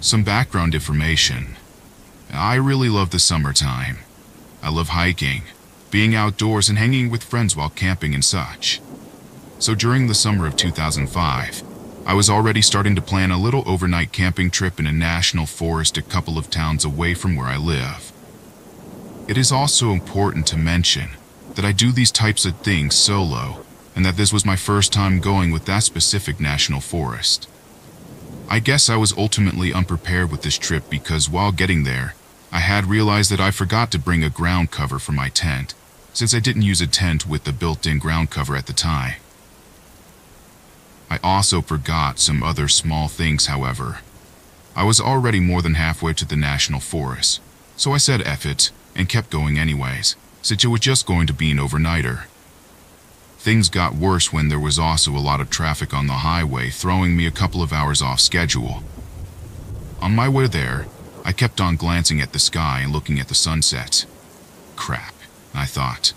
Some background information. I really love the summertime. I love hiking, being outdoors and hanging with friends while camping and such. So during the summer of 2005, I was already starting to plan a little overnight camping trip in a national forest a couple of towns away from where I live. It is also important to mention that I do these types of things solo, and that this was my first time going with that specific national forest. I guess I was ultimately unprepared with this trip because while getting there, I had realized that I forgot to bring a ground cover for my tent, since I didn't use a tent with the built-in ground cover at the time. I also forgot some other small things, however. I was already more than halfway to the national forest, so I said F it and kept going anyways, since it was just going to be an overnighter. Things got worse when there was also a lot of traffic on the highway, throwing me a couple of hours off schedule. On my way there, I kept on glancing at the sky and looking at the sunset. Crap, I thought.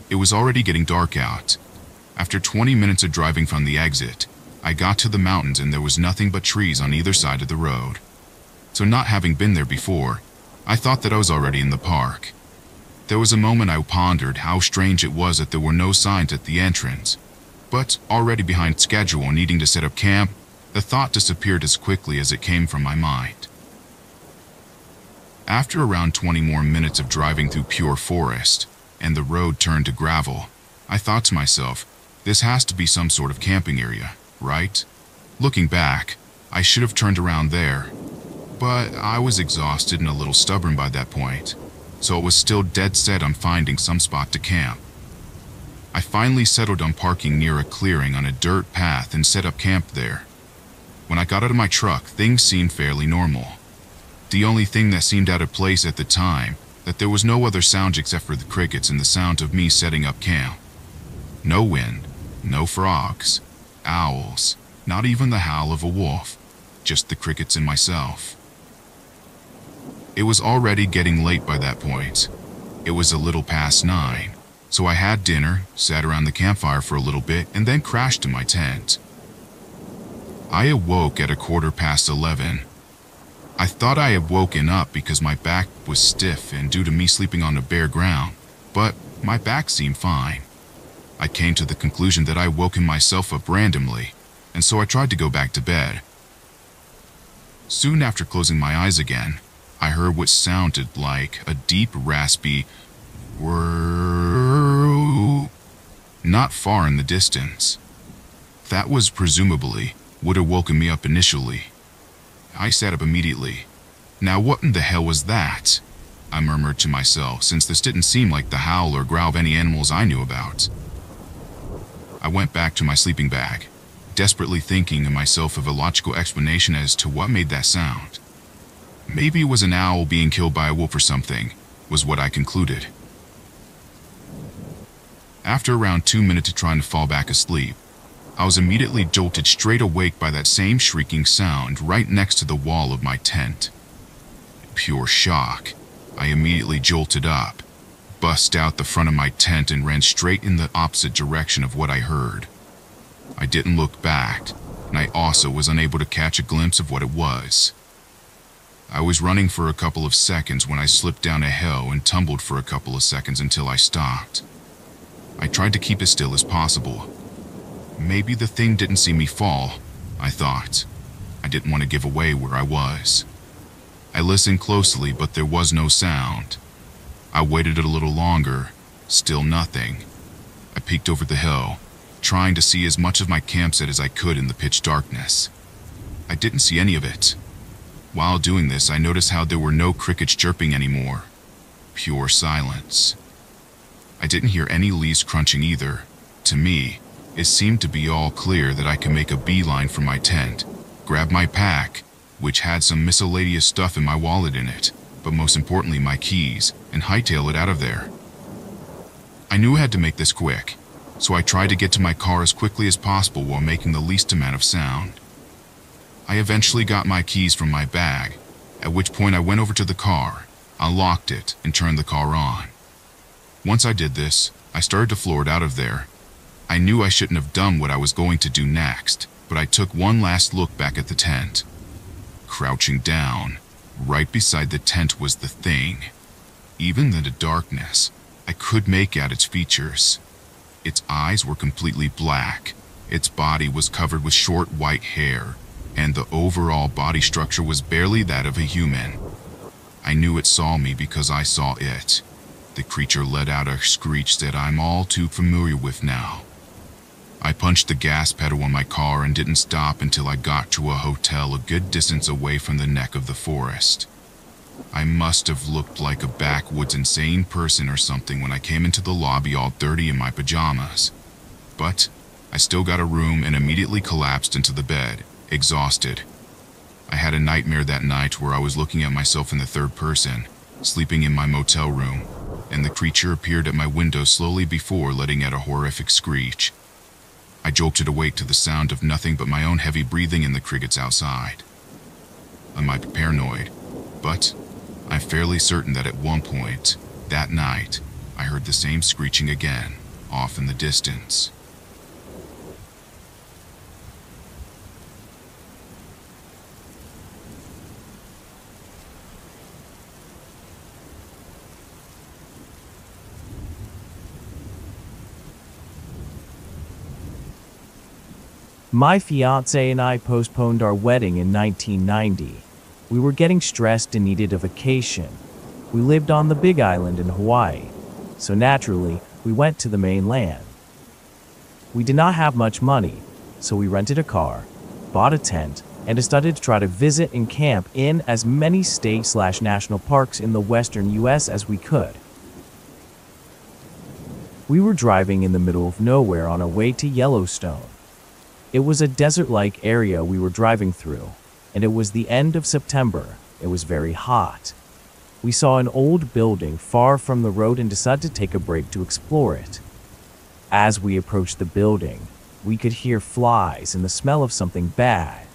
It was already getting dark out. After 20 minutes of driving from the exit, I got to the mountains and there was nothing but trees on either side of the road. So not having been there before, I thought that I was already in the park. There was a moment I pondered how strange it was that there were no signs at the entrance. But already behind schedule and needing to set up camp, the thought disappeared as quickly as it came from my mind. After around 20 more minutes of driving through pure forest, and the road turned to gravel, I thought to myself, this has to be some sort of camping area, right? Looking back, I should have turned around there. But I was exhausted and a little stubborn by that point, so it was still dead set on finding some spot to camp. I finally settled on parking near a clearing on a dirt path and set up camp there. When I got out of my truck, things seemed fairly normal. The only thing that seemed out of place at the time, that there was no other sound except for the crickets and the sound of me setting up camp. No wind, no frogs, owls, not even the howl of a wolf, just the crickets and myself. It was already getting late by that point. It was a little past 9, so I had dinner, sat around the campfire for a little bit, and then crashed in my tent. I awoke at 11:15. I thought I had woken up because my back was stiff and due to me sleeping on the bare ground, but my back seemed fine. I came to the conclusion that I had woken myself up randomly, and so I tried to go back to bed. Soon after closing my eyes again, I heard what sounded like a deep, raspy whirr not far in the distance. That was presumably what had woken me up initially. I sat up immediately. Now what in the hell was that? I murmured to myself, since this didn't seem like the howl or growl of any animals I knew about. I went back to my sleeping bag, desperately thinking to myself of a logical explanation as to what made that sound. Maybe it was an owl being killed by a wolf or something, was what I concluded. After around 2 minutes of trying to fall back asleep, I was immediately jolted straight awake by that same shrieking sound right next to the wall of my tent. Pure shock, I immediately jolted up, bust out the front of my tent and ran straight in the opposite direction of what I heard. I didn't look back, and I also was unable to catch a glimpse of what it was. I was running for a couple of seconds when I slipped down a hill and tumbled for a couple of seconds until I stopped. I tried to keep as still as possible. Maybe the thing didn't see me fall, I thought. I didn't want to give away where I was. I listened closely, but there was no sound. I waited a little longer, still nothing. I peeked over the hill, trying to see as much of my campsite as I could in the pitch darkness. I didn't see any of it. While doing this, I noticed how there were no crickets chirping anymore. Pure silence. I didn't hear any leaves crunching either. To me, it seemed to be all clear that I could make a beeline for my tent, grab my pack, which had some miscellaneous stuff in my wallet in it, but most importantly my keys, and hightail it out of there. I knew I had to make this quick, so I tried to get to my car as quickly as possible while making the least amount of sound. I eventually got my keys from my bag, at which point I went over to the car, unlocked it, and turned the car on. Once I did this, I started to floor it out of there. I knew I shouldn't have done what I was going to do next, but I took one last look back at the tent. crouching down. Right beside the tent was the thing. Even in the darkness, I could make out its features. Its eyes were completely black. Its body was covered with short white hair, and the overall body structure was barely that of a human. I knew it saw me because I saw it. The creature let out a screech that I'm all too familiar with now. I punched the gas pedal on my car and didn't stop until I got to a hotel a good distance away from the neck of the forest. I must have looked like a backwoods insane person or something when I came into the lobby all dirty in my pajamas. But I still got a room and immediately collapsed into the bed, exhausted. I had a nightmare that night where I was looking at myself in the third person, sleeping in my motel room, and the creature appeared at my window slowly before letting out a horrific screech. I jolted awake to the sound of nothing but my own heavy breathing and the crickets outside. I might be paranoid, but I'm fairly certain that at one point, that night, I heard the same screeching again, off in the distance. My fiance and I postponed our wedding in 1990. We were getting stressed and needed a vacation. We lived on the Big Island in Hawaii, so naturally, we went to the mainland. We did not have much money, so we rented a car, bought a tent, and decided to try to visit and camp in as many state/national parks in the western US as we could. We were driving in the middle of nowhere on our way to Yellowstone. It was a desert-like area we were driving through, and it was the end of September. It was very hot. We saw an old building far from the road and decided to take a break to explore it. As we approached the building, we could hear flies and the smell of something bad.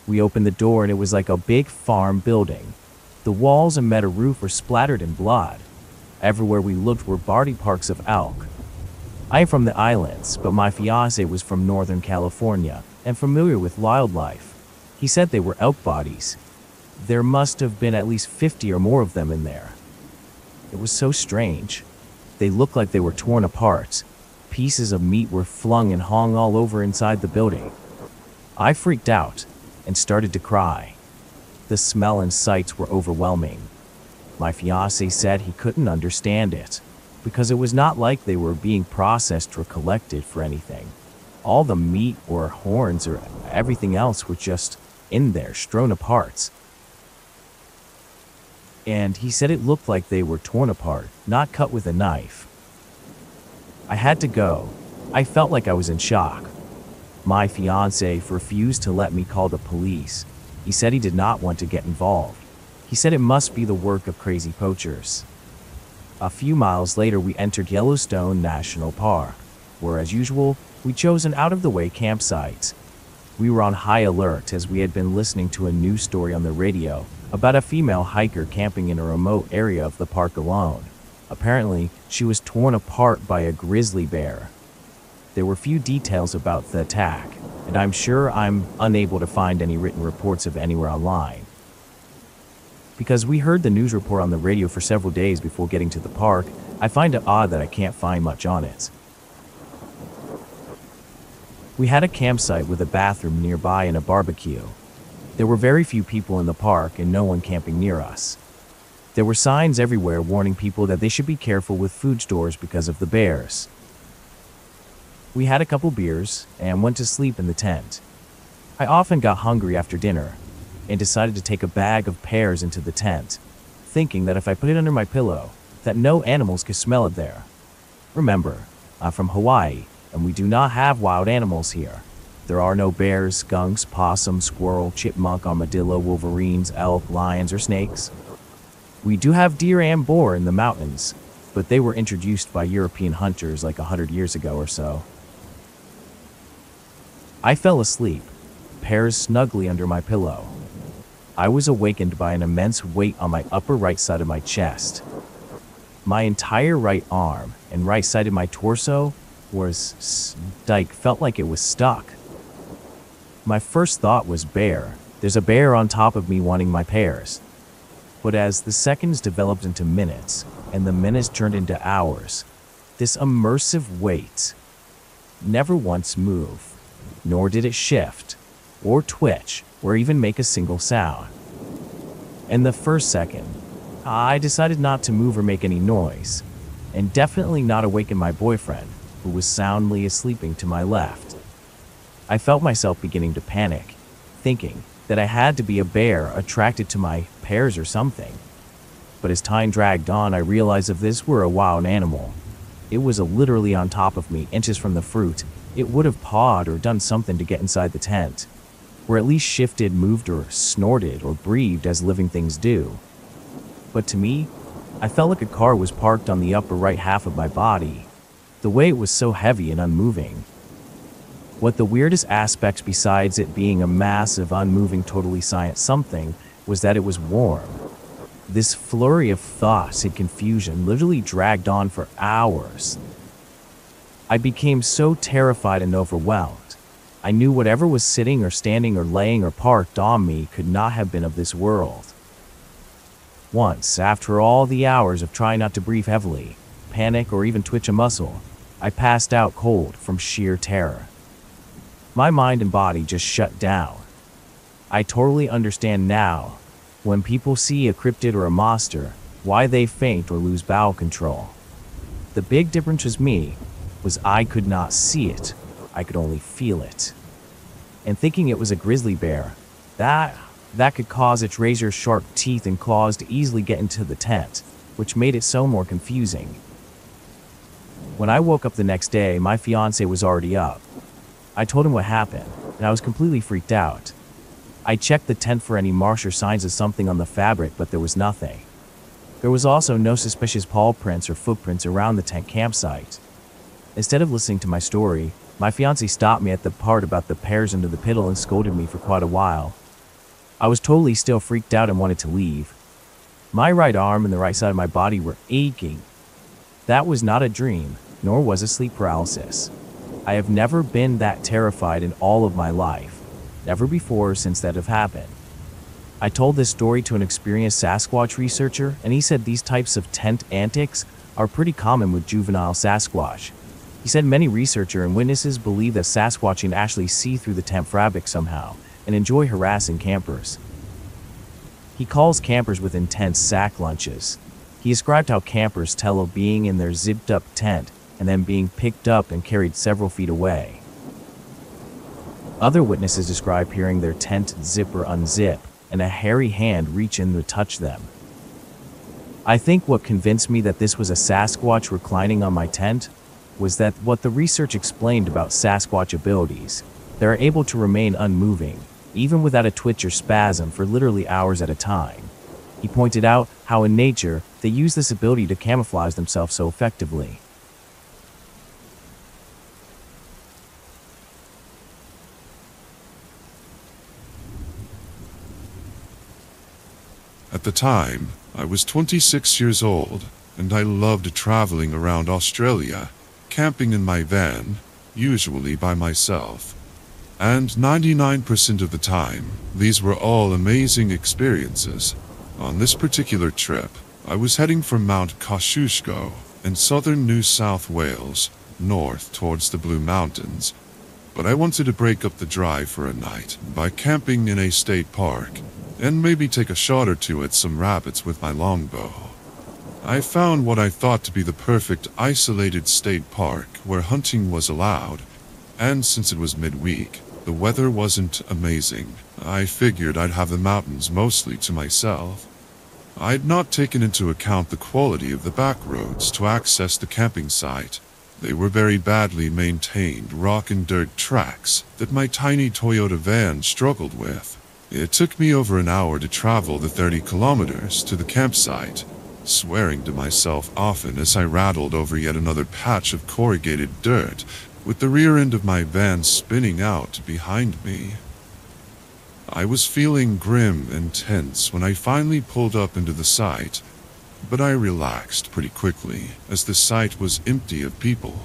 We opened the door and it was like a big farm building. The walls and metal roof were splattered in blood. Everywhere we looked were body parts of elk. I am from the islands, but my fiancé was from Northern California and familiar with wildlife. He said they were elk bodies. There must have been at least 50 or more of them in there. It was so strange. They looked like they were torn apart. Pieces of meat were flung and hung all over inside the building. I freaked out and started to cry. The smell and sights were overwhelming. My fiancé said he couldn't understand it, because it was not like they were being processed or collected for anything. All the meat or horns or everything else were just in there, strewn apart. And he said it looked like they were torn apart, not cut with a knife. I had to go. I felt like I was in shock. My fiancé refused to let me call the police. He said he did not want to get involved. He said it must be the work of crazy poachers. A few miles later, we entered Yellowstone National Park, where, as usual, we chose an out-of-the-way campsite. We were on high alert as we had been listening to a news story on the radio about a female hiker camping in a remote area of the park alone. Apparently, she was torn apart by a grizzly bear. There were few details about the attack, and I'm sure I'm unable to find any written reports of anywhere online. Because we heard the news report on the radio for several days before getting to the park, I find it odd that I can't find much on it. We had a campsite with a bathroom nearby and a barbecue. There were very few people in the park and no one camping near us. There were signs everywhere warning people that they should be careful with food stores because of the bears. We had a couple beers and went to sleep in the tent. I often got hungry after dinner and decided to take a bag of pears into the tent, thinking that if I put it under my pillow, that no animals could smell it there. Remember, I'm from Hawaii, and we do not have wild animals here. There are no bears, skunks, possum, squirrel, chipmunk, armadillo, wolverines, elk, lions, or snakes. We do have deer and boar in the mountains, but they were introduced by European hunters like 100 years ago or so. I fell asleep, pears snugly under my pillow. I was awakened by an immense weight on my upper right side of my chest. My entire right arm and right side of my torso felt like it was stuck. My first thought was bear. There's a bear on top of me wanting my pears. But as the seconds developed into minutes, and the minutes turned into hours, this immersive wait never once moved, nor did it shift, or twitch, or even make a single sound. In the first second, I decided not to move or make any noise, and definitely not awaken my boyfriend, who was soundly asleep to my left. I felt myself beginning to panic, thinking that I had to be a bear attracted to my pears or something. But as time dragged on, I realized if this were a wild animal, it was literally on top of me, inches from the fruit. It would have pawed or done something to get inside the tent, or at least shifted, moved, or snorted or breathed as living things do. But to me, I felt like a car was parked on the upper right half of my body, the way it was so heavy and unmoving. What the weirdest aspects besides it being a massive, unmoving, totally silent something was that it was warm. This flurry of thoughts and confusion literally dragged on for hours. I became so terrified and overwhelmed. I knew whatever was sitting or standing or laying or parked on me could not have been of this world. Once, after all the hours of trying not to breathe heavily, panic, or even twitch a muscle, I passed out cold from sheer terror. My mind and body just shut down. I totally understand now, when people see a cryptid or a monster, why they faint or lose bowel control. The big difference with me was I could not see it, I could only feel it. And thinking it was a grizzly bear, that could cause its razor-sharp teeth and claws to easily get into the tent, which made it so more confusing. When I woke up the next day, my fiance was already up. I told him what happened, and I was completely freaked out. I checked the tent for any marks or signs of something on the fabric, but there was nothing. There was also no suspicious paw prints or footprints around the tent campsite. Instead of listening to my story, my fiancé stopped me at the part about the pears under the piddle and scolded me for quite a while. I was totally still freaked out and wanted to leave. My right arm and the right side of my body were aching. That was not a dream, nor was it sleep paralysis. I have never been that terrified in all of my life. Never before or since that have happened. I told this story to an experienced Sasquatch researcher, and he said these types of tent antics are pretty common with juvenile Sasquatch. He said many researchers and witnesses believe that Sasquatch can actually see through the tent fabric somehow and enjoy harassing campers. He calls campers with intense sack lunches. He described how campers tell of being in their zipped up tent and then being picked up and carried several feet away. Other witnesses describe hearing their tent zip or unzip and a hairy hand reach in to touch them. I think what convinced me that this was a Sasquatch reclining on my tent was that what the research explained about Sasquatch abilities. They are able to remain unmoving, even without a twitch or spasm, for literally hours at a time. He pointed out how in nature, they use this ability to camouflage themselves so effectively. At the time, I was 26 years old, and I loved traveling around Australia, camping in my van, usually by myself. And 99% of the time, these were all amazing experiences. On this particular trip, I was heading from Mount Kosciuszko in southern New South Wales, north towards the Blue Mountains. But I wanted to break up the drive for a night by camping in a state park, and maybe take a shot or two at some rabbits with my longbow. I found what I thought to be the perfect isolated state park where hunting was allowed, and since it was midweek, the weather wasn't amazing. I figured I'd have the mountains mostly to myself. I'd not taken into account the quality of the back roads to access the camping site. They were very badly maintained rock and dirt tracks that my tiny Toyota van struggled with. It took me over an hour to travel the 30 kilometers to the campsite, swearing to myself often as I rattled over yet another patch of corrugated dirt, with the rear end of my van spinning out behind me. I was feeling grim and tense when I finally pulled up into the site, but I relaxed pretty quickly as the site was empty of people,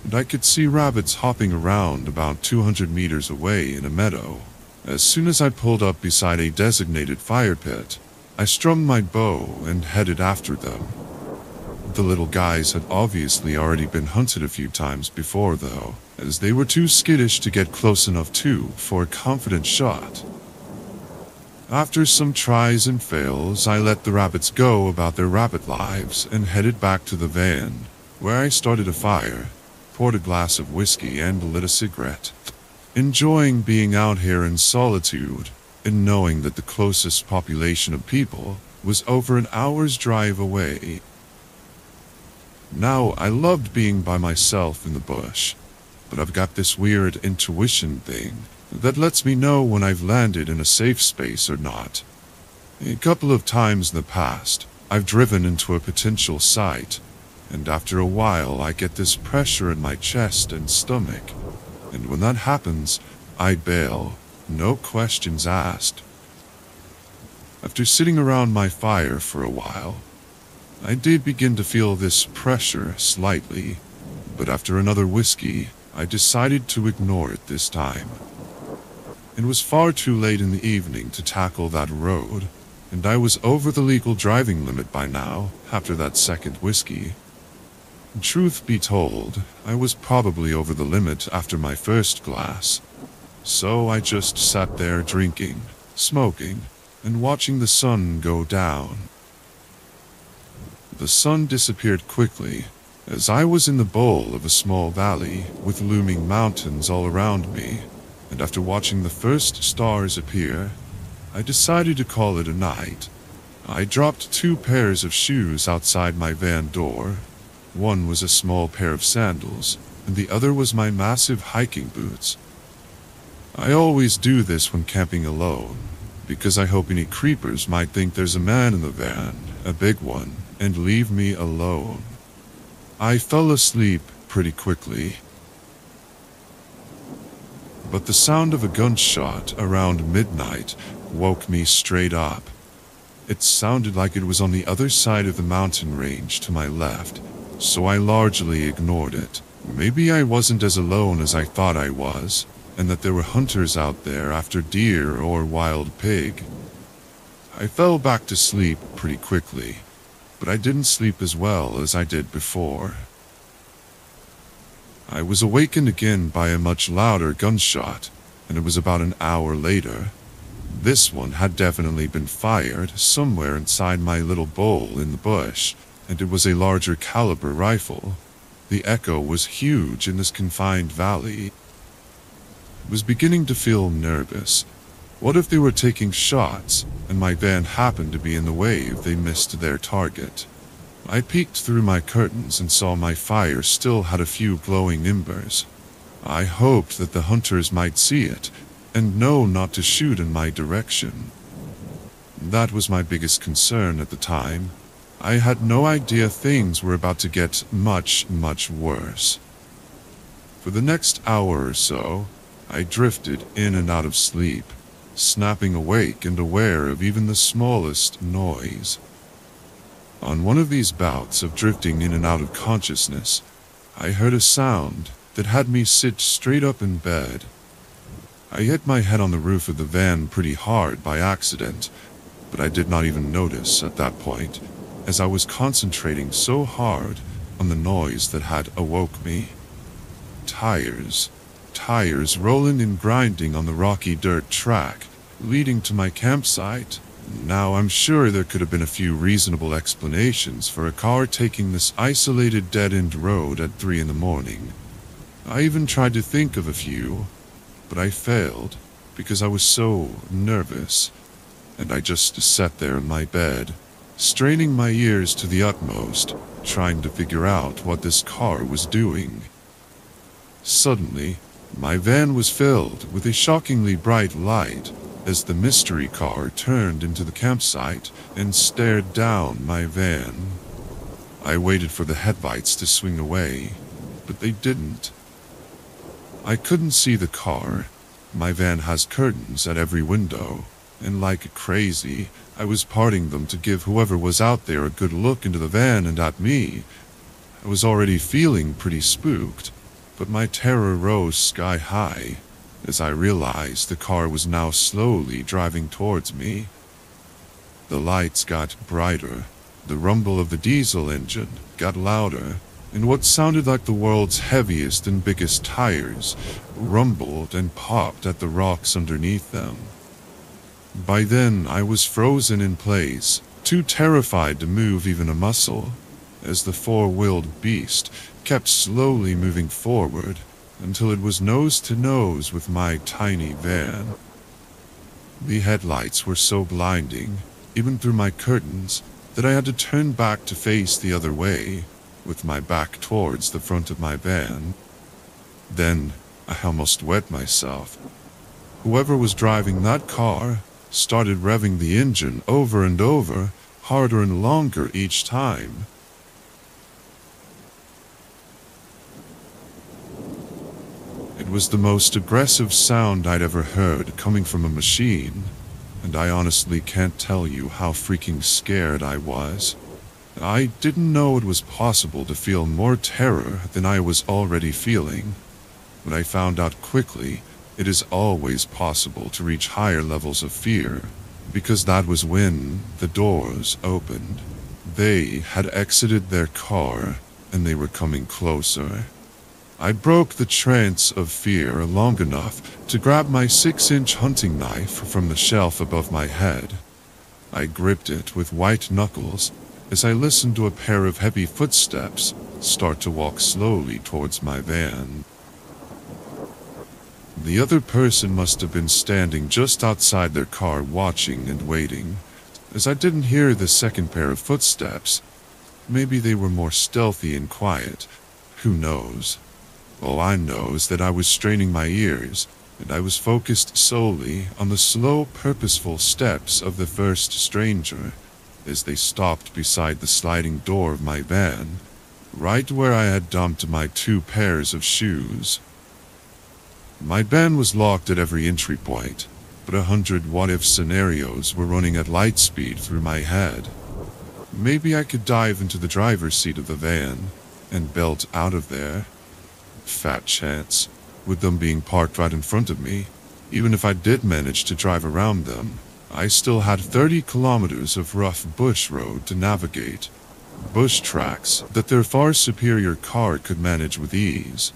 and I could see rabbits hopping around about 200 meters away in a meadow. As soon as I pulled up beside a designated fire pit, I strung my bow and headed after them. The little guys had obviously already been hunted a few times before though, as they were too skittish to get close enough for a confident shot. After some tries and fails, I let the rabbits go about their rabbit lives and headed back to the van, where I started a fire, poured a glass of whiskey and lit a cigarette, enjoying being out here in solitude and knowing that the closest population of people was over an hour's drive away. Now, I loved being by myself in the bush, but I've got this weird intuition thing that lets me know when I've landed in a safe space or not. A couple of times in the past, I've driven into a potential site, and after a while I get this pressure in my chest and stomach, and when that happens, I bail, no questions asked. After sitting around my fire for a while, I did begin to feel this pressure slightly, but after another whiskey, I decided to ignore it this time. It was far too late in the evening to tackle that road, and I was over the legal driving limit by now, after that second whiskey. Truth be told, I was probably over the limit after my first glass, so I just sat there drinking, smoking, and watching the sun go down. The sun disappeared quickly, as I was in the bowl of a small valley with looming mountains all around me, and after watching the first stars appear, I decided to call it a night. I dropped 2 pairs of shoes outside my van door. One was a small pair of sandals, and the other was my massive hiking boots. I always do this when camping alone, because I hope any creepers might think there's a man in the van, a big one, and leave me alone. I fell asleep pretty quickly, but the sound of a gunshot around midnight woke me straight up. It sounded like it was on the other side of the mountain range to my left, so I largely ignored it. Maybe I wasn't as alone as I thought I was, and that there were hunters out there after deer or wild pig. I fell back to sleep pretty quickly, but I didn't sleep as well as I did before. I was awakened again by a much louder gunshot, and it was about an hour later. This one had definitely been fired somewhere inside my little bowl in the bush, and it was a larger caliber rifle. The echo was huge in this confined valley. I was beginning to feel nervous. What if they were taking shots, and my van happened to be in the way if they missed their target? I peeked through my curtains and saw my fire still had a few glowing embers. I hoped that the hunters might see it, and know not to shoot in my direction. That was my biggest concern at the time. I had no idea things were about to get much, much worse. For the next hour or so, I drifted in and out of sleep, snapping awake and aware of even the smallest noise. On one of these bouts of drifting in and out of consciousness, I heard a sound that had me sit straight up in bed. I hit my head on the roof of the van pretty hard by accident, but I did not even notice at that point, as I was concentrating so hard on the noise that had awoke me. Tires rolling and grinding on the rocky dirt track leading to my campsite. Now, I'm sure there could have been a few reasonable explanations for a car taking this isolated dead-end road at 3 in the morning. I even tried to think of a few, but I failed because I was so nervous, and I just sat there in my bed, straining my ears to the utmost, trying to figure out what this car was doing. Suddenly, my van was filled with a shockingly bright light as the mystery car turned into the campsite and stared down my van. I waited for the headlights to swing away, but they didn't. I couldn't see the car. My van has curtains at every window, and like crazy, I was parting them to give whoever was out there a good look into the van and at me. I was already feeling pretty spooked, but my terror rose sky high as I realized the car was now slowly driving towards me. The lights got brighter, the rumble of the diesel engine got louder, and what sounded like the world's heaviest and biggest tires rumbled and popped at the rocks underneath them. By then, I was frozen in place, too terrified to move even a muscle, as the four-wheeled beast kept slowly moving forward until it was nose to nose with my tiny van. The headlights were so blinding, even through my curtains, that I had to turn back to face the other way, with my back towards the front of my van. Then, I almost wet myself. Whoever was driving that car started revving the engine over and over, harder and longer each time. It was the most aggressive sound I'd ever heard coming from a machine, and I honestly can't tell you how freaking scared I was. I didn't know it was possible to feel more terror than I was already feeling, but I found out quickly it is always possible to reach higher levels of fear, because that was when the doors opened. They had exited their car, and they were coming closer. I broke the trance of fear long enough to grab my 6-inch hunting knife from the shelf above my head. I gripped it with white knuckles as I listened to a pair of heavy footsteps start to walk slowly towards my van. The other person must have been standing just outside their car watching and waiting, as I didn't hear the second pair of footsteps. Maybe they were more stealthy and quiet. Who knows? All I know is that I was straining my ears, and I was focused solely on the slow, purposeful steps of the first stranger as they stopped beside the sliding door of my van, right where I had dumped my 2 pairs of shoes. My van was locked at every entry point, but 100 what-if scenarios were running at light speed through my head. Maybe I could dive into the driver's seat of the van and belt out of there. Fat chance, with them being parked right in front of me. Even if I did manage to drive around them, I still had 30 kilometers of rough bush road to navigate. Bush tracks that their far superior car could manage with ease.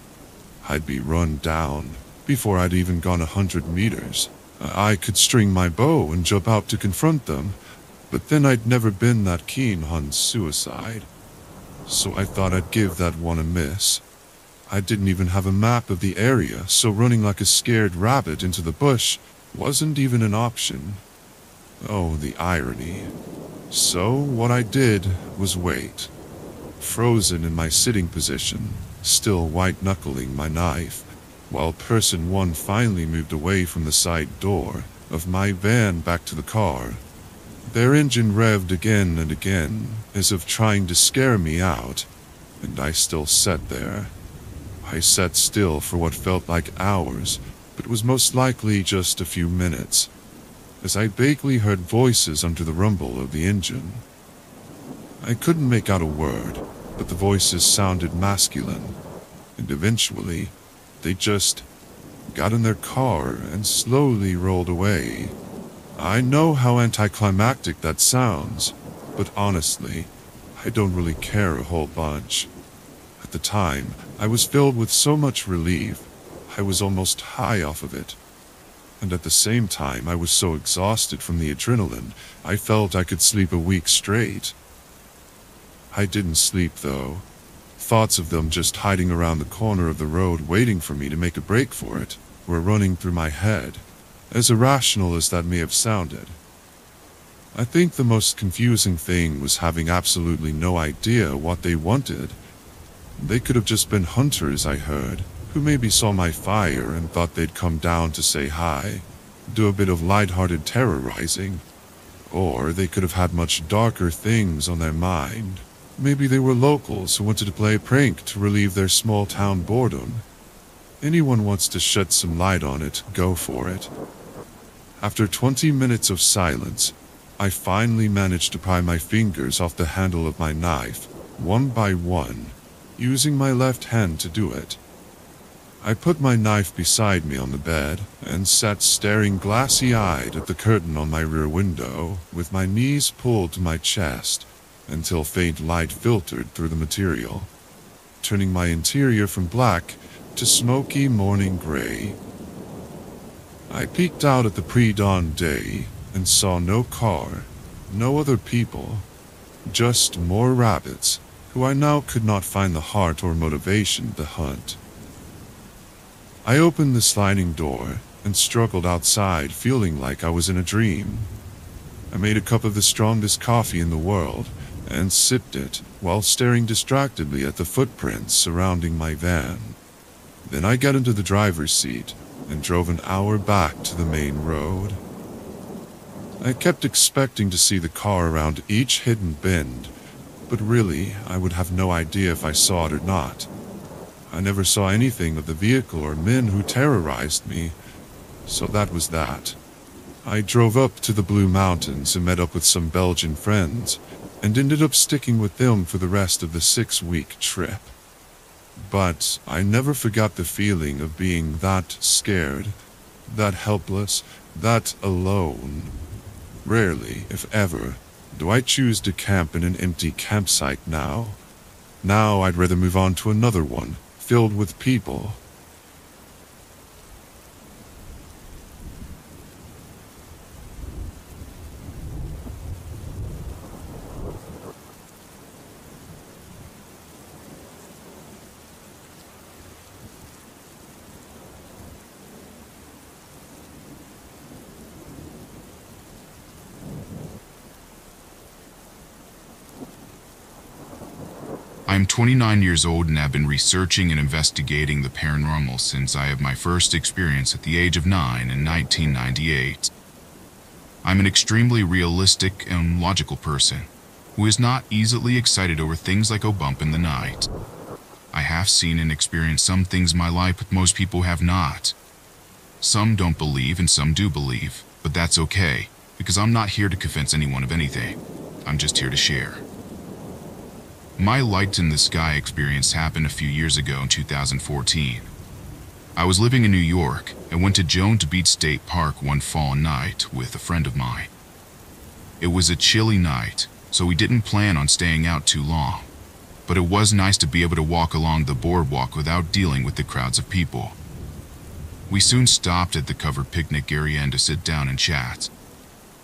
I'd be run down before I'd even gone 100 meters. I could string my bow and jump out to confront them, but then I'd never been that keen on suicide. So I thought I'd give that one a miss. I didn't even have a map of the area, so running like a scared rabbit into the bush wasn't even an option. Oh, the irony. So what I did was wait, frozen in my sitting position, still white-knuckling my knife, while person 1 finally moved away from the side door of my van back to the car. Their engine revved again and again, as if trying to scare me out, and I still sat there. I sat still for what felt like hours, but was most likely just a few minutes, as I vaguely heard voices under the rumble of the engine. I couldn't make out a word, but the voices sounded masculine, and eventually, they just got in their car and slowly rolled away. I know how anticlimactic that sounds, but honestly, I don't really care a whole bunch. At the time, I was filled with so much relief, I was almost high off of it. And at the same time, I was so exhausted from the adrenaline, I felt I could sleep a week straight. I didn't sleep, though. Thoughts of them just hiding around the corner of the road waiting for me to make a break for it were running through my head, as irrational as that may have sounded. I think the most confusing thing was having absolutely no idea what they wanted. They could have just been hunters, I heard, who maybe saw my fire and thought they'd come down to say hi, do a bit of light-hearted terrorizing. Or they could have had much darker things on their mind. Maybe they were locals who wanted to play a prank to relieve their small-town boredom. Anyone wants to shed some light on it, go for it. After 20 minutes of silence, I finally managed to pry my fingers off the handle of my knife, one by one, using my left hand to do it. I put my knife beside me on the bed and sat staring glassy-eyed at the curtain on my rear window with my knees pulled to my chest until faint light filtered through the material, turning my interior from black to smoky morning gray. I peeked out at the pre-dawn day and saw no car, no other people, just more rabbits who I now could not find the heart or motivation to hunt. I opened the sliding door and struggled outside, feeling like I was in a dream. I made a cup of the strongest coffee in the world and sipped it while staring distractedly at the footprints surrounding my van. Then I got into the driver's seat and drove an hour back to the main road. I kept expecting to see the car around each hidden bend, but really, I would have no idea if I saw it or not. I never saw anything of the vehicle or men who terrorized me, so that was that. I drove up to the Blue Mountains and met up with some Belgian friends, and ended up sticking with them for the rest of the 6-week trip. But I never forgot the feeling of being that scared, that helpless, that alone. Rarely, if ever, do I choose to camp in an empty campsite now. Now I'd rather move on to another one, filled with people. I am 29 years old and have been researching and investigating the paranormal since I had my first experience at the age of 9 in 1998. I'm an extremely realistic and logical person who is not easily excited over things like a bump in the night. I have seen and experienced some things in my life but most people have not. Some don't believe and some do believe, but that's okay because I'm not here to convince anyone of anything. I'm just here to share. My light in the sky experience happened a few years ago in 2014. I was living in New York and went to Jones Beach State Park one fall night with a friend of mine. It was a chilly night, so we didn't plan on staying out too long, but it was nice to be able to walk along the boardwalk without dealing with the crowds of people. We soon stopped at the covered picnic area and to sit down and chat.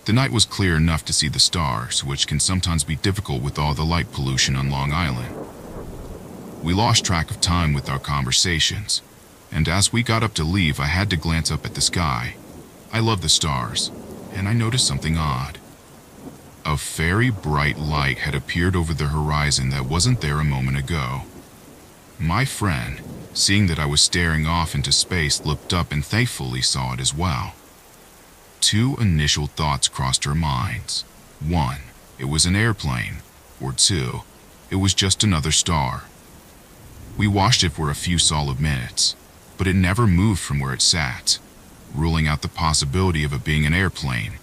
The night was clear enough to see the stars, which can sometimes be difficult with all the light pollution on Long Island. We lost track of time with our conversations, and as we got up to leave, I had to glance up at the sky. I love the stars, and I noticed something odd. A very bright light had appeared over the horizon that wasn't there a moment ago. My friend, seeing that I was staring off into space, looked up and thankfully saw it as well. Two initial thoughts crossed our minds. One, it was an airplane, or two, it was just another star. We watched it for a few solid minutes, but it never moved from where it sat, ruling out the possibility of it being an airplane.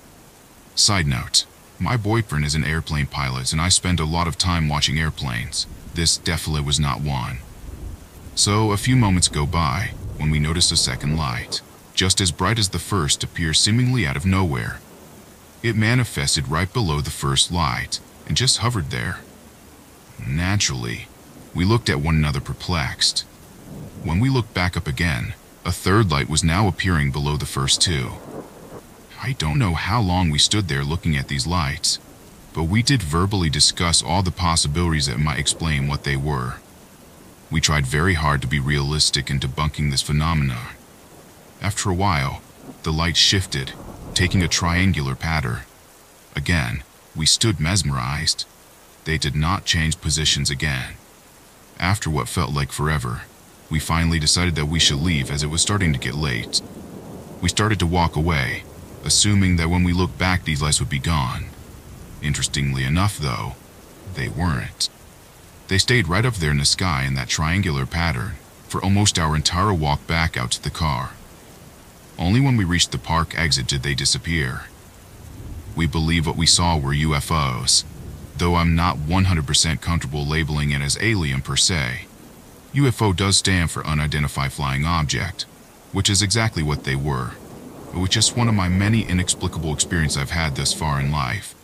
Side note, my boyfriend is an airplane pilot and I spend a lot of time watching airplanes. This definitely was not one. So a few moments go by when we notice a second light, just as bright as the first, appear seemingly out of nowhere. It manifested right below the first light and just hovered there. Naturally, we looked at one another perplexed. When we looked back up again, a third light was now appearing below the first two. I don't know how long we stood there looking at these lights, but we did verbally discuss all the possibilities that might explain what they were. We tried very hard to be realistic in debunking this phenomenon. After a while, the light shifted, taking a triangular pattern. Again, we stood mesmerized. They did not change positions again. After what felt like forever, we finally decided that we should leave as it was starting to get late. We started to walk away, assuming that when we looked back these lights would be gone. Interestingly enough though, they weren't. They stayed right up there in the sky in that triangular pattern for almost our entire walk back out to the car. Only when we reached the park exit did they disappear. We believe what we saw were UFOs, though I'm not 100% comfortable labeling it as alien per se. UFO does stand for unidentified flying object, which is exactly what they were. It was just one of my many inexplicable experiences I've had thus far in life.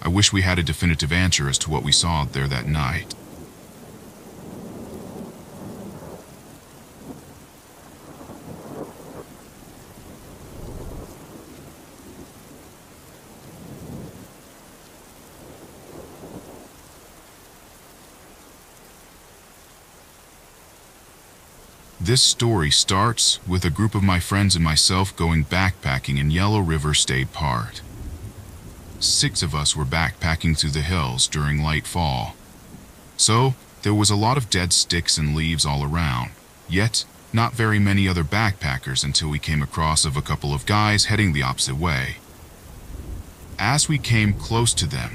I wish we had a definitive answer as to what we saw out there that night. This story starts with a group of my friends and myself going backpacking in Yellow River State Park. 6 of us were backpacking through the hills during light fall. So, there was a lot of dead sticks and leaves all around, yet not very many other backpackers until we came across of a couple of guys heading the opposite way. As we came close to them,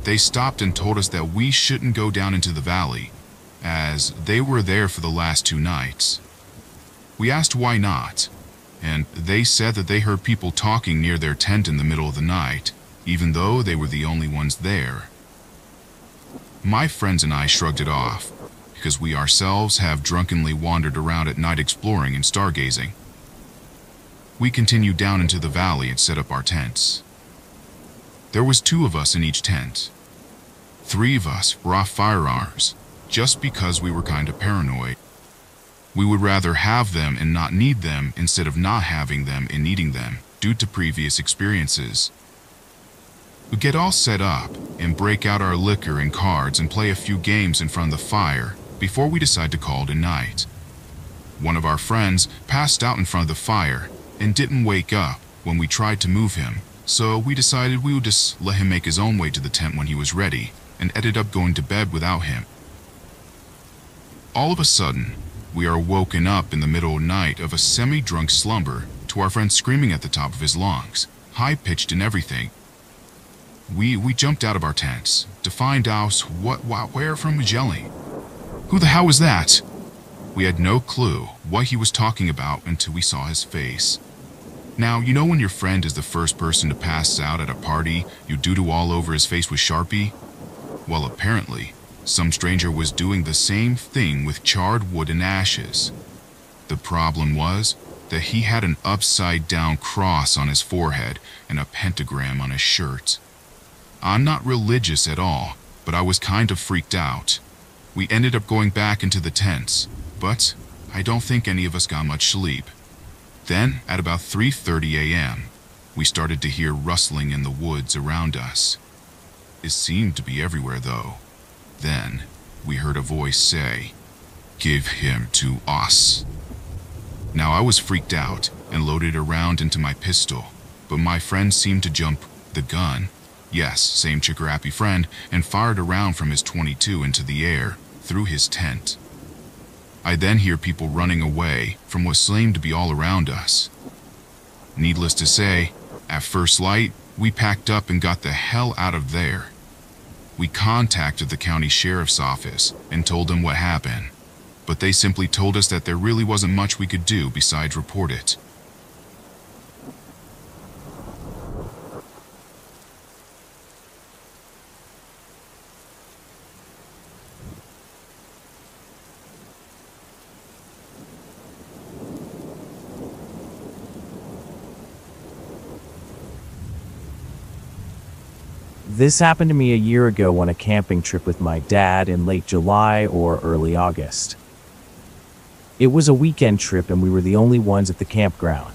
they stopped and told us that we shouldn't go down into the valley, as they were there for the last 2 nights. We asked why not, and they said that they heard people talking near their tent in the middle of the night, even though they were the only ones there. My friends and I shrugged it off, because we ourselves have drunkenly wandered around at night exploring and stargazing. We continued down into the valley and set up our tents. There was 2 of us in each tent. 3 of us were off firearms, just because we were kind of paranoid. We would rather have them and not need them instead of not having them and needing them due to previous experiences. We'd get all set up and break out our liquor and cards and play a few games in front of the fire before we decide to call it a night. One of our friends passed out in front of the fire and didn't wake up when we tried to move him, so we decided we would just let him make his own way to the tent when he was ready and ended up going to bed without him. All of a sudden, we are woken up in the middle of the night of a semi-drunk slumber to our friend screaming at the top of his lungs, high-pitched and everything. We jumped out of our tents to find out where from was yelling. Who the hell was that? We had no clue what he was talking about until we saw his face. Now, you know when your friend is the first person to pass out at a party, you doodle all over his face with Sharpie? Well, apparently, some stranger was doing the same thing with charred wood and ashes. The problem was that he had an upside-down cross on his forehead and a pentagram on his shirt. I'm not religious at all, but I was kind of freaked out. We ended up going back into the tents, but I don't think any of us got much sleep. Then, at about 3:30 a.m., we started to hear rustling in the woods around us. It seemed to be everywhere, though. Then, we heard a voice say, "Give him to us." Now, I was freaked out and loaded a round into my pistol, but my friend seemed to jump the gun. Yes, same chicka-rappy friend, and fired a round from his .22 into the air, through his tent. I then hear people running away from what seemed to be all around us. Needless to say, at first light, we packed up and got the hell out of there. We contacted the county sheriff's office and told them what happened, but they simply told us that there really wasn't much we could do besides report it. This happened to me a year ago on a camping trip with my dad in late July or early August. It was a weekend trip and we were the only ones at the campground.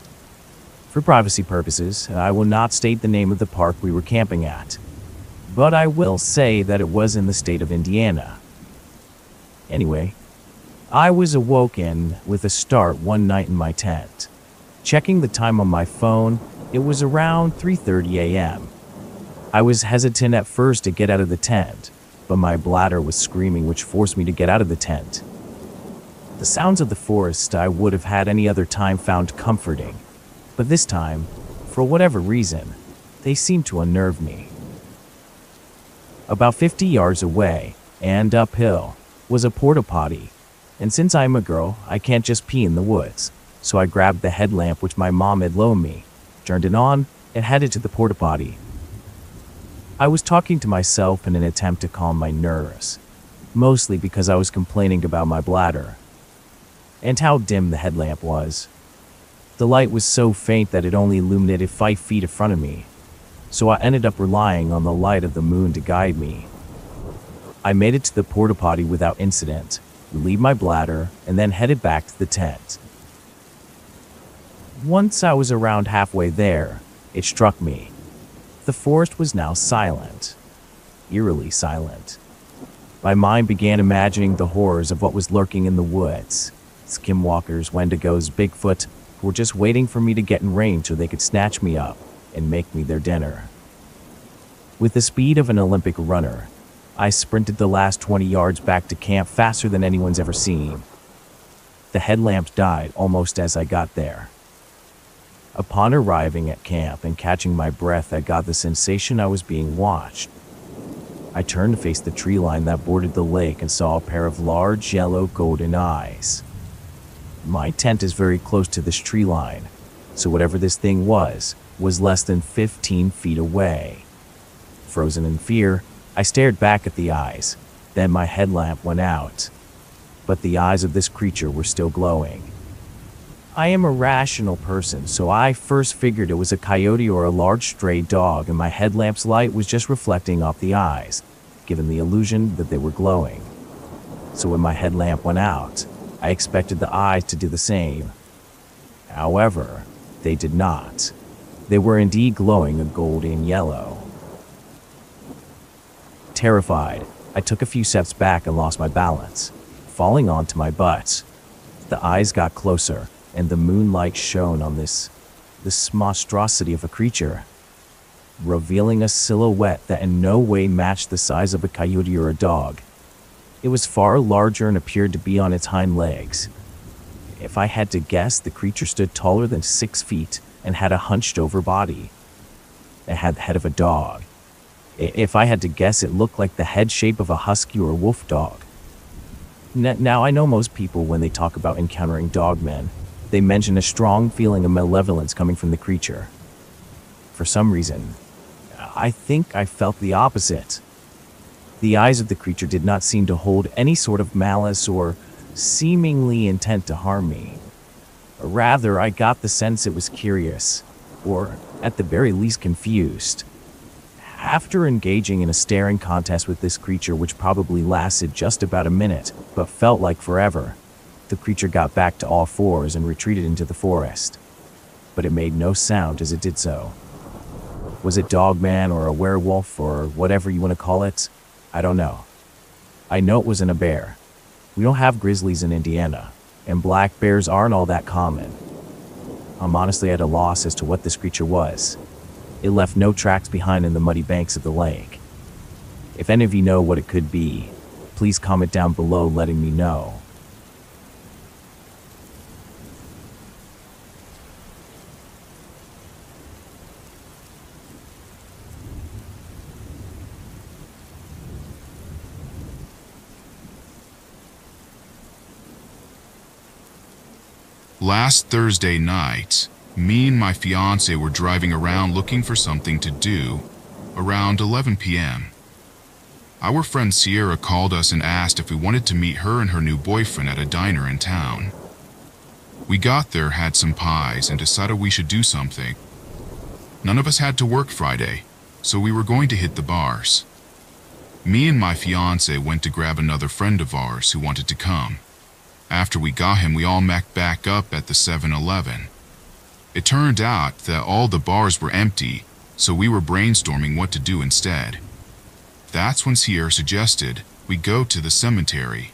For privacy purposes, I will not state the name of the park we were camping at, but I will say that it was in the state of Indiana. Anyway, I was awoken with a start one night in my tent. Checking the time on my phone, it was around 3:30 a.m. I was hesitant at first to get out of the tent, but my bladder was screaming, which forced me to get out of the tent. The sounds of the forest I would have had any other time found comforting, but this time, for whatever reason, they seemed to unnerve me. About 50 yards away, and uphill, was a porta potty, and since I'm a girl, I can't just pee in the woods, so I grabbed the headlamp which my mom had loaned me, turned it on, and headed to the porta potty. I was talking to myself in an attempt to calm my nerves, mostly because I was complaining about my bladder, and how dim the headlamp was. The light was so faint that it only illuminated 5 feet in front of me, so I ended up relying on the light of the moon to guide me. I made it to the porta potty without incident, relieved my bladder, and then headed back to the tent. Once I was around halfway there, it struck me. The forest was now silent, eerily silent. My mind began imagining the horrors of what was lurking in the woods. Skinwalkers, Wendigos, Bigfoot were just waiting for me to get in range so they could snatch me up and make me their dinner. With the speed of an Olympic runner, I sprinted the last 20 yards back to camp faster than anyone's ever seen. The headlamps died almost as I got there. Upon arriving at camp and catching my breath, I got the sensation I was being watched. I turned to face the tree line that bordered the lake and saw a pair of large yellow golden eyes. My tent is very close to this tree line, so whatever this thing was less than 15 feet away. Frozen in fear, I stared back at the eyes. Then my headlamp went out, but the eyes of this creature were still glowing. I am a rational person, so I first figured it was a coyote or a large stray dog, and my headlamp's light was just reflecting off the eyes, giving the illusion that they were glowing. So when my headlamp went out, I expected the eyes to do the same. However, they did not. They were indeed glowing a golden yellow. Terrified, I took a few steps back and lost my balance, falling onto my butt. The eyes got closer, and the moonlight shone on this monstrosity of a creature, revealing a silhouette that in no way matched the size of a coyote or a dog. It was far larger and appeared to be on its hind legs. If I had to guess, the creature stood taller than 6 feet and had a hunched-over body. It had the head of a dog. If I had to guess, it looked like the head shape of a husky or a wolf dog. Now, I know most people, when they talk about encountering dogmen, they mention a strong feeling of malevolence coming from the creature. For some reason, I think I felt the opposite. The eyes of the creature did not seem to hold any sort of malice or seemingly intent to harm me. Rather, I got the sense it was curious, or at the very least confused. After engaging in a staring contest with this creature, which probably lasted just about a minute, but felt like forever, the creature got back to all fours and retreated into the forest. But it made no sound as it did so. Was it Dogman or a werewolf or whatever you want to call it? I don't know. I know it wasn't a bear. We don't have grizzlies in Indiana, and black bears aren't all that common. I'm honestly at a loss as to what this creature was. It left no tracks behind in the muddy banks of the lake. If any of you know what it could be, please comment down below letting me know. Last Thursday night, me and my fiance were driving around looking for something to do around 11 p.m. Our friend Sierra called us and asked if we wanted to meet her and her new boyfriend at a diner in town. We got there, had some pies, and decided we should do something. None of us had to work Friday, so we were going to hit the bars. Me and my fiance went to grab another friend of ours who wanted to come. After we got him, we all met back up at the 7-Eleven. It turned out that all the bars were empty, so we were brainstorming what to do instead. That's when Sierra suggested we go to the cemetery.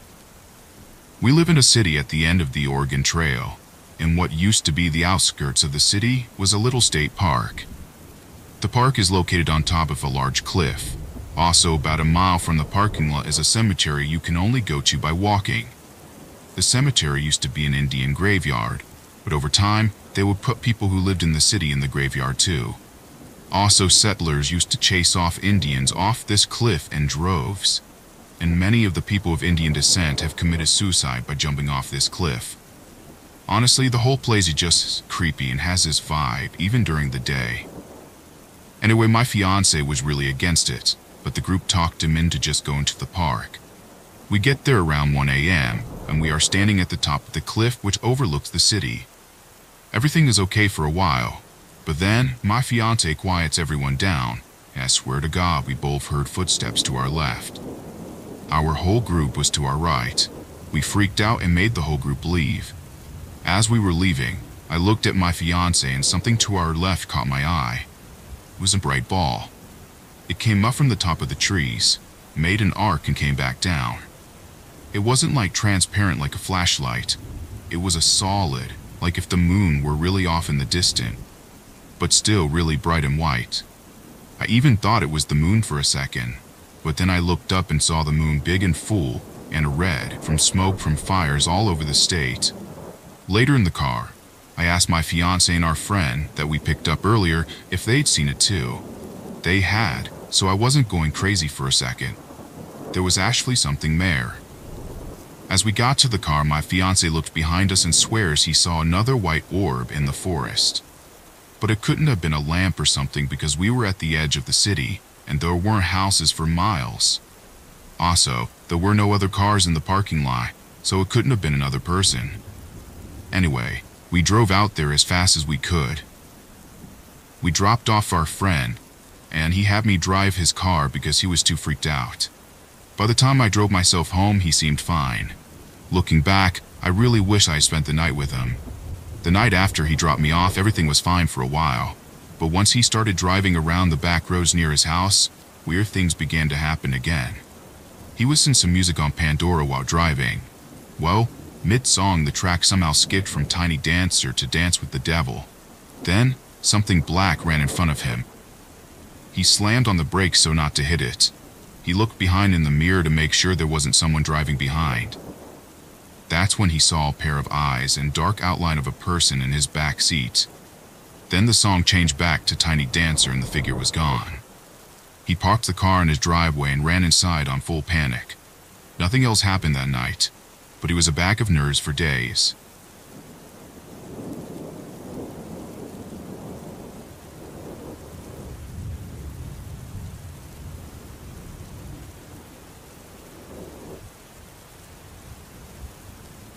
We live in a city at the end of the Oregon Trail. In what used to be the outskirts of the city was a little state park. The park is located on top of a large cliff. Also, about a mile from the parking lot is a cemetery you can only go to by walking. The cemetery used to be an Indian graveyard, but over time, they would put people who lived in the city in the graveyard too. Also, settlers used to chase off Indians off this cliff in droves, and many of the people of Indian descent have committed suicide by jumping off this cliff. Honestly, the whole place is just creepy and has this vibe, even during the day. Anyway, my fiance was really against it, but the group talked him into just going to the park. We get there around 1 a.m., and we are standing at the top of the cliff which overlooks the city. Everything is okay for a while, but then my fiance quiets everyone down, and I swear to God we both heard footsteps to our left. Our whole group was to our right. We freaked out and made the whole group leave. As we were leaving, I looked at my fiance and something to our left caught my eye. It was a bright ball. It came up from the top of the trees, made an arc and came back down. It wasn't like transparent like a flashlight. It was a solid, like if the moon were really off in the distance, but still really bright and white. I even thought it was the moon for a second, but then I looked up and saw the moon big and full and red from smoke from fires all over the state. Later in the car, I asked my fiance and our friend that we picked up earlier if they'd seen it too. They had, so I wasn't going crazy for a second. There was actually something there. As we got to the car, my fiance looked behind us and swears he saw another white orb in the forest. But it couldn't have been a lamp or something because we were at the edge of the city and there weren't houses for miles. Also, there were no other cars in the parking lot, so it couldn't have been another person. Anyway, we drove out there as fast as we could. We dropped off our friend, and he had me drive his car because he was too freaked out. By the time I drove myself home, he seemed fine. Looking back, I really wish I spent the night with him. The night after he dropped me off, everything was fine for a while. But once he started driving around the back roads near his house, weird things began to happen again. He was listening to some music on Pandora while driving. Well, mid-song the track somehow skipped from Tiny Dancer to Dance with the Devil. Then, something black ran in front of him. He slammed on the brakes so not to hit it. He looked behind in the mirror to make sure there wasn't someone driving behind. That's when he saw a pair of eyes and dark outline of a person in his back seat. Then the song changed back to Tiny Dancer and the figure was gone. He parked the car in his driveway and ran inside on full panic. Nothing else happened that night, but he was a bag of nerves for days.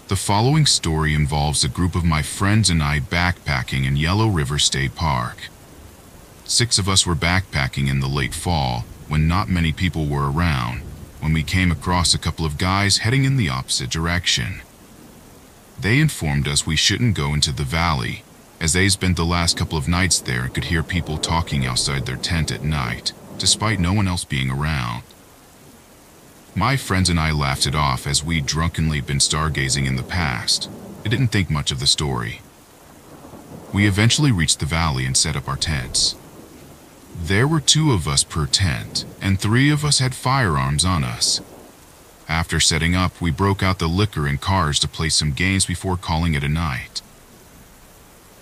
The following story involves a group of my friends and I backpacking in Yellow River State Park. 6 of us were backpacking in the late fall when not many people were around, when we came across a couple of guys heading in the opposite direction. They informed us we shouldn't go into the valley, as they spent the last couple of nights there and could hear people talking outside their tent at night, despite no one else being around. My friends and I laughed it off as we'd drunkenly been stargazing in the past. I didn't think much of the story. We eventually reached the valley and set up our tents. There were 2 of us per tent, and 3 of us had firearms on us. After setting up, we broke out the liquor and cards to play some games before calling it a night.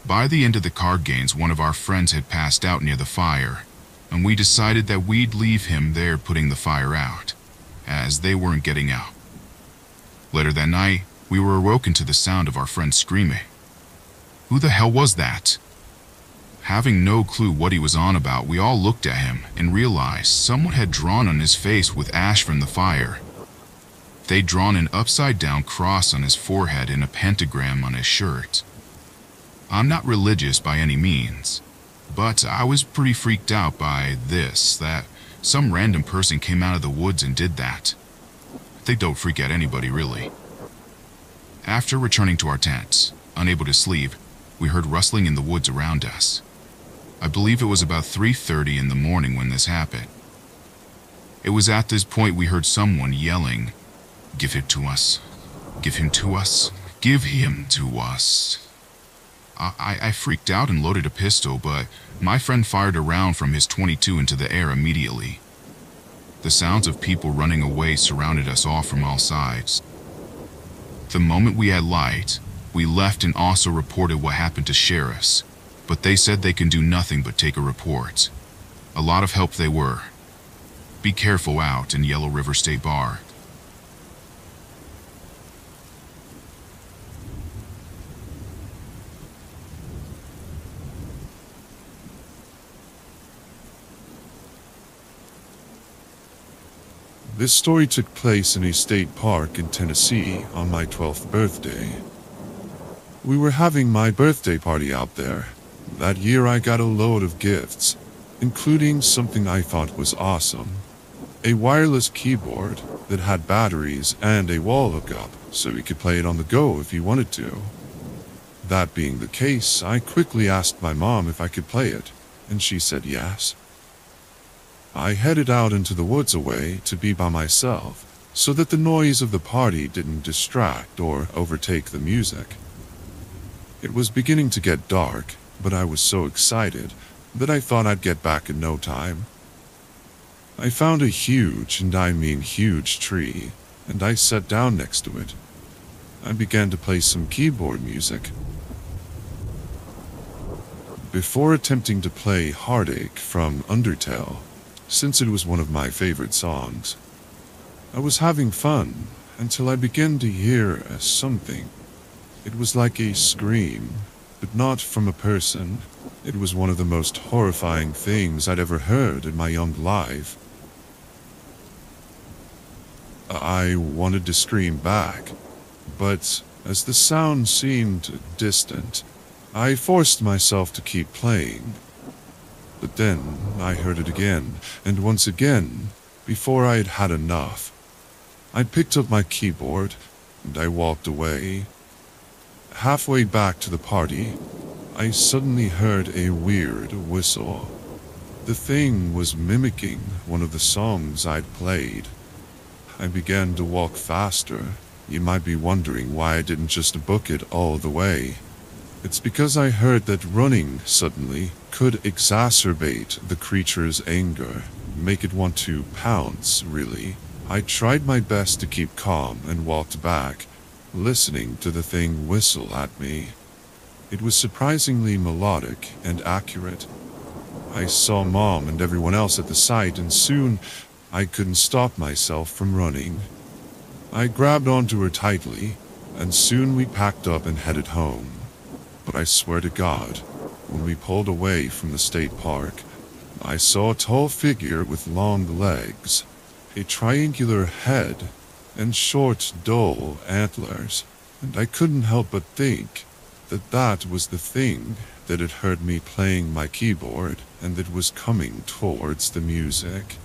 By the end of the card games, one of our friends had passed out near the fire, and we decided that we'd leave him there putting the fire out, as they weren't getting out. Later that night, we were awoken to the sound of our friend screaming. Who the hell was that? Having no clue what he was on about, we all looked at him and realized someone had drawn on his face with ash from the fire. They'd drawn an upside-down cross on his forehead and a pentagram on his shirt. I'm not religious by any means, but I was pretty freaked out by this, that some random person came out of the woods and did that. They don't freak out anybody, really. After returning to our tents, unable to sleep, we heard rustling in the woods around us. I believe it was about 3:30 in the morning when this happened. It was at this point we heard someone yelling, "Give it to us. Give him to us. Give him to us." I freaked out and loaded a pistol, but my friend fired a round from his .22 into the air immediately. The sounds of people running away surrounded us all from all sides. The moment we had light, we left and also reported what happened to sheriffs, but they said they can do nothing but take a report. A lot of help they were. Be careful out in Yellow River State Bar. This story took place in a state park in Tennessee on my 12th birthday. We were having my birthday party out there. That year I got a load of gifts, including something I thought was awesome. A wireless keyboard that had batteries and a wall hookup, so we could play it on the go if you wanted to. That being the case, I quickly asked my mom if I could play it, and she said yes. I headed out into the woods away to be by myself, so that the noise of the party didn't distract or overtake the music. It was beginning to get dark, but I was so excited that I thought I'd get back in no time. I found a huge, and I mean huge, tree, and I sat down next to it. I began to play some keyboard music. Before attempting to play Heartache from Undertale, since it was one of my favorite songs, I was having fun until I began to hear something. It was like a scream, but not from a person. It was one of the most horrifying things I'd ever heard in my young life. I wanted to scream back, but as the sound seemed distant, I forced myself to keep playing. But then I heard it again, and once again, before I had had enough. I picked up my keyboard, and I walked away. Halfway back to the party, I suddenly heard a weird whistle. The thing was mimicking one of the songs I'd played. I began to walk faster. You might be wondering why I didn't just book it all the way. It's because I heard that running suddenly could exacerbate the creature's anger, make it want to pounce, really. I tried my best to keep calm and walked back, listening to the thing whistle at me. It was surprisingly melodic and accurate. I saw Mom and everyone else at the site, and soon I couldn't stop myself from running. I grabbed onto her tightly, and soon we packed up and headed home. But I swear to God, when we pulled away from the state park, I saw a tall figure with long legs, a triangular head, and short, dull antlers, and I couldn't help but think that that was the thing that had heard me playing my keyboard and that was coming towards the music.